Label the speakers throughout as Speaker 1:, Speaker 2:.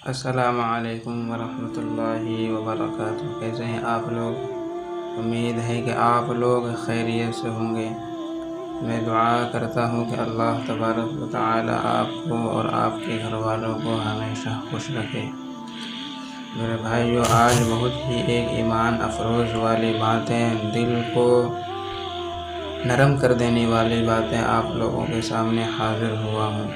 Speaker 1: السلام علیکم ورحمۃ اللہ وبرکاتہ۔ کیسے ہیں آپ لوگ؟ امید ہے کہ آپ لوگ خیریت سے ہوں گے۔ میں دعا کرتا ہوں کہ اللہ تبارک و تعالی آپ کو اور آپ کے گھر والوں کو ہمیشہ خوش رکھے۔ میرے بھائیو، آج بہت ہی ایک ایمان افروز والی باتیں، دل کو نرم کر دینے والی باتیں آپ لوگوں کے سامنے حاضر ہوا ہوں۔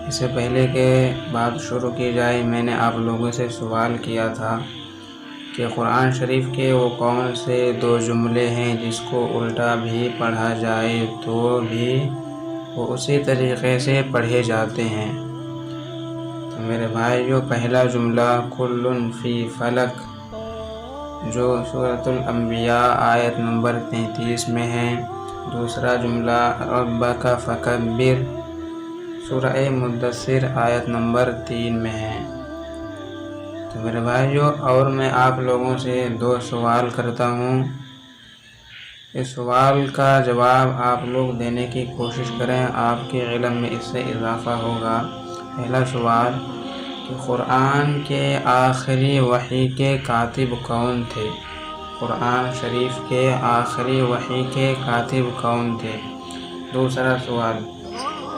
Speaker 1: اس سے پہلے کہ بات شروع کی جائے، میں نے آپ لوگوں سے سوال کیا تھا کہ قرآن شریف کے وہ کون سے 2 جملے ہیں جس کو الٹا بھی پڑھا جائے تو بھی وہ اسی طریقے سے پڑھے جاتے ہیں۔ تو میرے بھائیو، پہلا جملہ کل فی فلک، جو سورۃ الانبیاء آیت نمبر 33 میں ہے۔ دوسرا جملہ ربک فکبر، سورہ مدثر آیت نمبر 3 میں ہے۔ تو میرے بھائیو، اور میں آپ لوگوں سے 2 سوال کرتا ہوں۔ اس سوال کا جواب آپ لوگ دینے کی کوشش کریں، آپ کے علم میں اس سے اضافہ ہوگا۔ پہلا سوال کہ قرآن کے آخری وحی کے کاتب کون تھے؟ قرآن شریف کے آخری وحی کے کاتب کون تھے؟ دوسرا سوال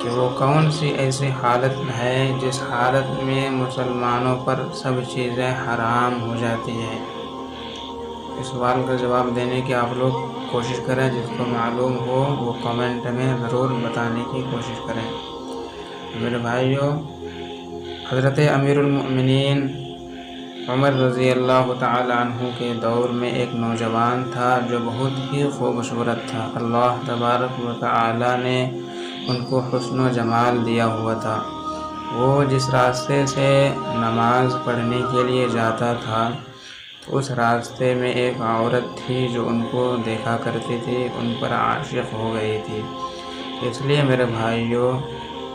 Speaker 1: کہ وہ کون سی ایسی حالت ہے جس حالت میں مسلمانوں پر سب چیزیں حرام ہو جاتی ہیں؟ اس سوال کا جواب دینے کی آپ لوگ کوشش کریں، جس کو معلوم ہو وہ کمنٹ میں ضرور بتانے کی کوشش کریں۔ میرے بھائیوں، حضرت امیر المؤمنین عمر رضی اللہ تعالی عنہ کے دور میں ایک نوجوان تھا جو بہت ہی خوبصورت تھا۔ اللہ تبارک و تعالی نے ان کو حسن و جمال دیا ہوا تھا۔ وہ جس راستے سے نماز پڑھنے کے لیے جاتا تھا تو اس راستے میں ایک عورت تھی جو ان کو دیکھا کرتی تھی، ان پر عاشق ہو گئی تھی۔ اس لیے میرے بھائیوں،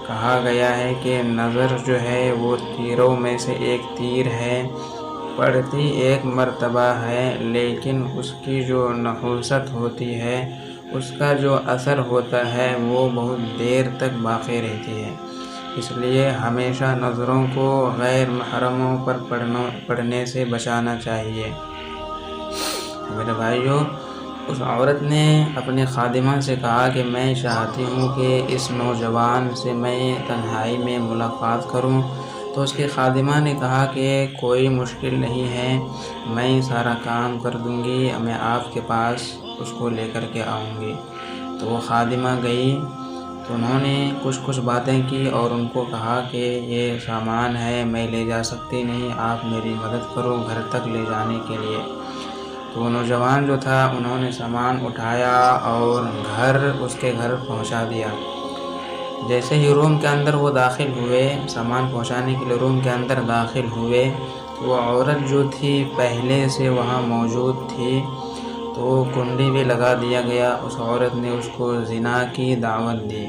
Speaker 1: کہا گیا ہے کہ نظر جو ہے وہ تیروں میں سے ایک تیر ہے، پڑتی ایک مرتبہ ہے، لیکن اس کی جو نحوست ہوتی ہے، اس کا جو اثر ہوتا ہے، وہ بہت دیر تک باقی رہتی ہے۔ اس لیے ہمیشہ نظروں کو غیر محرموں پر پڑنے سے بچانا چاہیے۔ میرے بھائیوں، اس عورت نے اپنی خادمہ سے کہا کہ میں چاہتی ہوں کہ اس نوجوان سے میں تنہائی میں ملاقات کروں۔ تو اس کی خادمہ نے کہا کہ کوئی مشکل نہیں ہے، میں سارا کام کر دوں گی، میں آپ کے پاس اس کو لے کر کے آؤں گی۔ تو وہ خادمہ گئی، تو انہوں نے کچھ باتیں کی اور ان کو کہا کہ یہ سامان ہے، میں لے جا سکتی نہیں، آپ میری مدد کرو گھر تک لے جانے کے لیے۔ تو وہ نوجوان جو تھا، انہوں نے سامان اٹھایا اور اس کے گھر پہنچا دیا۔ جیسے ہی روم کے اندر وہ داخل ہوئے، سامان پہنچانے کے لیے روم کے اندر داخل ہوئے، تو وہ عورت جو تھی پہلے سے وہاں موجود تھی، تو کنڈی بھی لگا دیا گیا۔ اس عورت نے اس کو زنا کی دعوت دی۔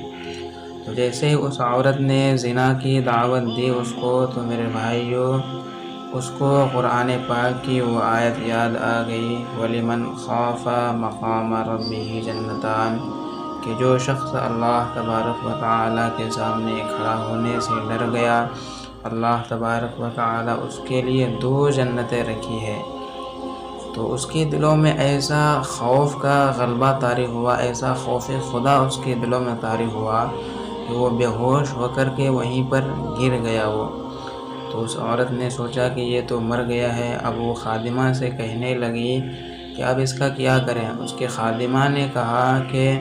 Speaker 1: تو جیسے اس عورت نے زنا کی دعوت دی اس کو، تو میرے بھائیوں، اس کو قرآن پاک کی وہ آیت یاد آ گئی، وَلِمَنْ خَافَ مَقَامَ رَبِّهِ جَنَّتَانِ، کہ جو شخص اللہ تبارک و تعالی کے سامنے کھڑا ہونے سے ڈر گیا، اللہ تبارک و تعالی اس کے لیے 2 جنتیں رکھی ہے۔ تو اس کے دلوں میں ایسا خوف کا غلبہ طاری ہوا، ایسا خوف خدا اس کے دلوں میں طاری ہوا کہ وہ بے ہوش ہو کر کے وہیں پر گر گیا وہ۔ تو اس عورت نے سوچا کہ یہ تو مر گیا ہے۔ اب وہ خادمہ سے کہنے لگی کہ اب اس کا کیا کریں؟ اس کے خادمہ نے کہا کہ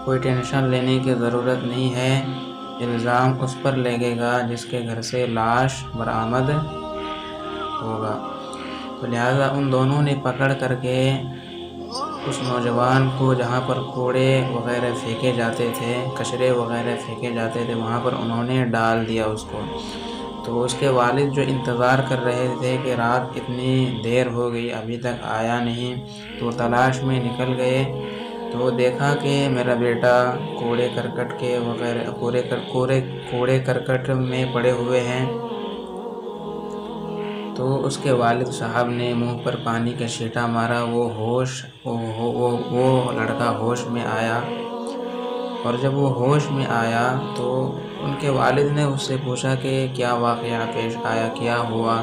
Speaker 1: کوئی ٹینشن لینے کی ضرورت نہیں ہے، الزام اس پر لگے گا جس کے گھر سے لاش برآمد ہوگا۔ تو لہٰذا ان دونوں نے پکڑ کر کے اس نوجوان کو جہاں پر کوڑے وغیرہ پھینکے جاتے تھے، کچرے وغیرہ پھینکے جاتے تھے، وہاں پر انہوں نے ڈال دیا اس کو۔ تو اس کے والد جو انتظار کر رہے تھے کہ رات اتنی دیر ہو گئی ابھی تک آیا نہیں، تو تلاش میں نکل گئے۔ تو دیکھا کہ میرا بیٹا کوڑے کرکٹ کے وغیرہ کوڑے کرکٹ میں پڑے ہوئے ہیں۔ تو اس کے والد صاحب نے منہ پر پانی کا چھینٹا مارا، وہ لڑکا ہوش میں آیا۔ اور جب وہ ہوش میں آیا تو ان کے والد نے اس سے پوچھا کہ کیا واقعہ پیش آیا، کیا ہوا؟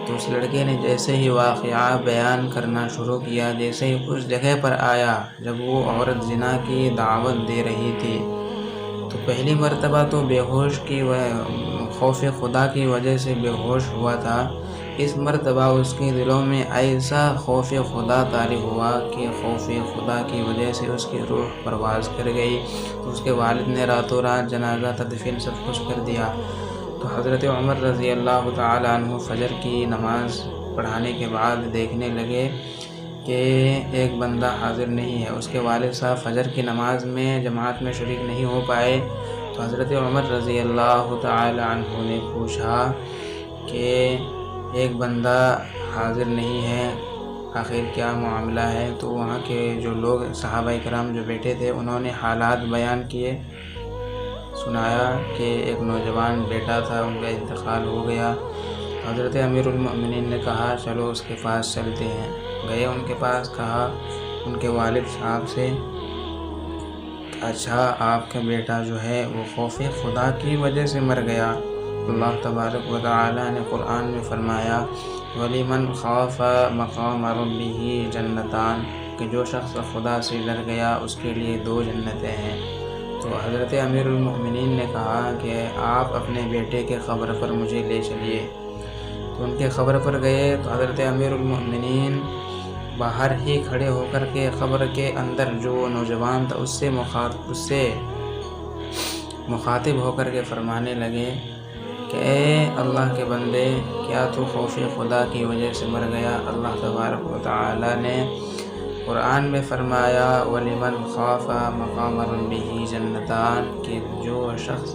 Speaker 1: تو اس لڑکے نے جیسے ہی واقعہ بیان کرنا شروع کیا، جیسے ہی اس جگہ پر آیا جب وہ عورت زنا کی دعوت دے رہی تھی، تو پہلی مرتبہ تو بے ہوش کی خوف خدا کی وجہ سے بے ہوش ہوا تھا، اس مرتبہ اس کے دلوں میں ایسا خوف خدا طاری ہوا کہ خوف خدا کی وجہ سے اس کی روح پرواز کر گئی۔ تو اس کے والد نے راتوں رات جنازہ تدفین سب کچھ کر دیا۔ تو حضرت عمر رضی اللہ تعالیٰ عنہ فجر کی نماز پڑھانے کے بعد دیکھنے لگے کہ ایک بندہ حاضر نہیں ہے، اس کے والد صاحب فجر کی نماز میں جماعت میں شریک نہیں ہو پائے۔ تو حضرت عمر رضی اللہ تعالی عنہ نے پوچھا کہ ایک بندہ حاضر نہیں ہے، آخر کیا معاملہ ہے؟ تو وہاں کے جو لوگ صحابہ کرام جو بیٹھے تھے انہوں نے حالات بیان کیے، سنایا کہ ایک نوجوان بیٹا تھا، ان کا انتقال ہو گیا۔ حضرت امیر المؤمنین نے کہا چلو اس کے پاس چلتے ہیں۔ گئے ان کے پاس، کہا ان کے والد صاحب سے، اچھا آپ کا بیٹا جو ہے وہ خوف خدا کی وجہ سے مر گیا۔ اللہ تبارک و تعالی نے قرآن میں فرمایا وَلِمَنْ خَافَ مَقَامَ رَبِّهِ جَنَّتَانِ، کہ جو شخص خدا سے ڈر گیا اس کے لیے 2 جنتیں ہیں۔ تو حضرت امیر المؤمنین نے کہا کہ آپ اپنے بیٹے کے قبر پر مجھے لے چلیے۔ تو ان کے قبر پر گئے تو حضرت امیر المؤمنین باہر ہی کھڑے ہو کر کے قبر کے اندر جو نوجوان تھا اس سے مخاطب ہو کر کے فرمانے لگے کہ اے اللہ کے بندے، کیا تو خوف خدا کی وجہ سے مر گیا؟ اللہ تبارک و تعالی نے قرآن میں فرمایا وَلِمَنْ خَافَ مَقَامَ رَبِّهِ جَنَّتَانِ، کہ جو شخص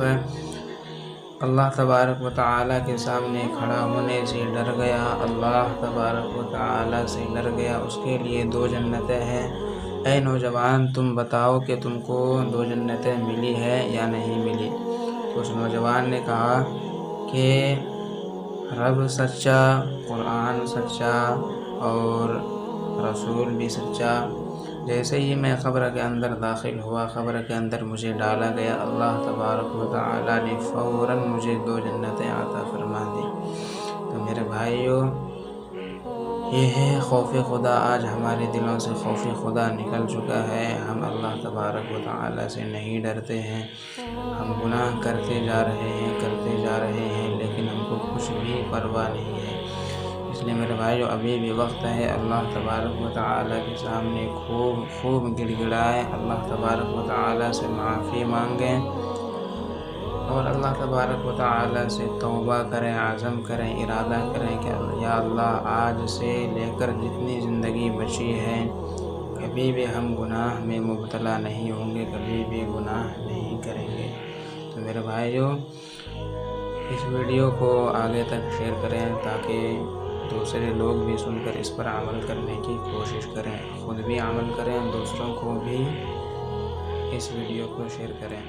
Speaker 1: اللہ تبارک و تعالی کے سامنے کھڑا ہونے سے ڈر گیا، اللہ تبارک و تعالی سے ڈر گیا، اس کے لیے 2 جنتیں ہیں۔ اے نوجوان، تم بتاؤ کہ تم کو 2 جنتیں ملی ہے یا نہیں ملی؟ تو اس نوجوان نے کہا کہ رب سچا، قرآن سچا اور رسول بھی سچا۔ جیسے ہی میں قبر کے اندر داخل ہوا، قبر کے اندر مجھے ڈالا گیا، اللہ تبارک و تعالی نے فوراً مجھے 2 جنتیں عطا فرما دی۔ تو میرے بھائیو، یہ ہے خوف خدا۔ آج ہمارے دلوں سے خوف خدا نکل چکا ہے، ہم اللہ تبارک و تعالی سے نہیں ڈرتے ہیں، ہم گناہ کرتے جا رہے ہیں لیکن ہم کو کچھ بھی پرواہ نہیں ہے۔ اس لیے میرے بھائیو، ابھی بھی وقت ہے، اللہ تبارک و تعالی کے سامنے خوب گڑ گڑائیں، اللہ تبارک و تعالی سے معافی مانگیں اور اللہ تبارک و تعالی سے توبہ کریں، عزم کریں، ارادہ کریں کہ یا اللہ آج سے لے کر جتنی زندگی بچی ہے کبھی بھی ہم گناہ میں مبتلا نہیں ہوں گے، کبھی بھی گناہ نہیں کریں گے۔ تو میرے بھائیو، اس ویڈیو کو آگے تک شیئر کریں تاکہ دوسرے لوگ بھی سن کر اس پر عمل کرنے کی کوشش کریں، خود بھی عمل کریں، دوسروں کو بھی اس ویڈیو کو شیئر کریں۔